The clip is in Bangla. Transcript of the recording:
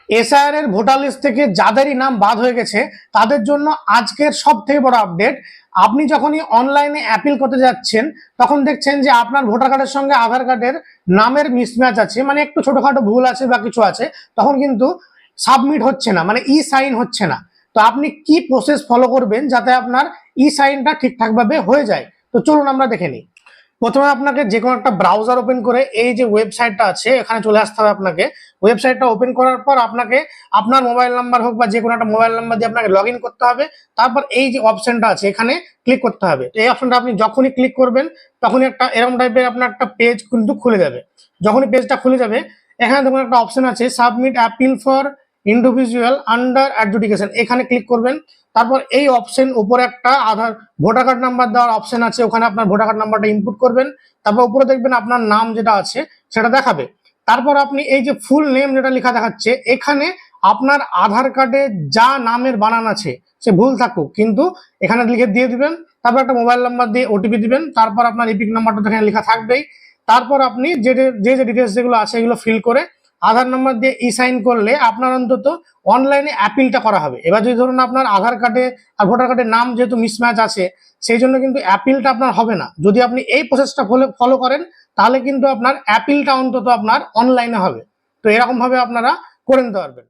এসআইআর এর ভোটার লিস্ট থেকে যাদেরই নাম বাদ হয়ে গেছে তাদের জন্য আজকের সব থেকে বড় আপডেট। আপনি যখনই অনলাইনে অ্যাপিল করতে যাচ্ছেন তখন দেখছেন যে আপনার ভোটার কার্ডের সঙ্গে আধার কার্ডের নামের মিসম্যাচ আছে, মানে একটু ছোটখাটো ভুল আছে বা কিছু আছে, তখন কিন্তু সাবমিট হচ্ছে না, মানে ই সাইন হচ্ছে না। তো আপনি কি প্রসেস ফলো করবেন যাতে আপনার ই সাইনটা ঠিকঠাক ভাবে হয়ে যায়, তো চলুন আমরা দেখে নিই। প্রথমে আপনাকে যে কোনো একটা ব্রাউজার ওপেন করে এই যে ওয়েবসাইটটা আছে এখানে চলে আসতে হবে। আপনাকে ওয়েবসাইটটা ওপেন করার পর আপনাকে আপনার মোবাইল নাম্বার হোক বা যে কোনো একটা মোবাইল নাম্বার দিয়ে আপনাকে লগ ইন করতে হবে। তারপর এই যে অপশনটা আছে এখানে ক্লিক করতে হবে। তো এই অপশনটা আপনি যখনই ক্লিক করবেন তখনই একটা এরকম টাইপের আপনার একটা পেজ কিন্তু খুলে যাবে। যখনই পেজটা খুলে যাবে এখানে দেখুন একটা অপশন আছে submit appeal for individual under adjudication, এখানে ক্লিক করবেন। তারপর এই অপশন উপরে একটা আধার ভোটার কার্ড নাম্বার দেওয়ার অপশন আছে, ওখানে আপনার ভোটার কার্ড নাম্বারটা ইনপুট করবেন। তারপর উপরে দেখবেন আপনার নাম যেটা আছে সেটা দেখাবে। তারপর আপনি এই যে ফুল নেম যেটা লেখা দেখাচ্ছে এখানে আপনার আধার কার্ডে যা নামের বানান আছে সে ভুল থাকুক কিন্তু এখানে লিখে দিয়ে দিবেন। তারপর একটা মোবাইল নাম্বার দিয়ে ওটিপি দিবেন। তারপর আপনার ইপিক নাম্বারটা এখানে লেখা থাকবেই। তারপর আপনি যে যে ডিটেলস যেগুলো আছে এগুলো ফিল করে আধার নাম্বার দিয়ে ই সাইন করলে আপনার অন্তত অনলাইনে অ্যাপিলটা করা হবে। এবার যদি ধরুন আপনার আধার কার্ডে আর ভোটার কার্ডের নাম যেহেতু মিসম্যাচ আছে সেই জন্য কিন্তু অ্যাপিলটা আপনার হবে না। যদি আপনি এই প্রসেসটা ফলো করেন তাহলে কিন্তু আপনার অ্যাপিলটা অন্তত আপনার অনলাইনে হবে। তো এরকম ভাবে আপনারা করে নিতে পারবেন।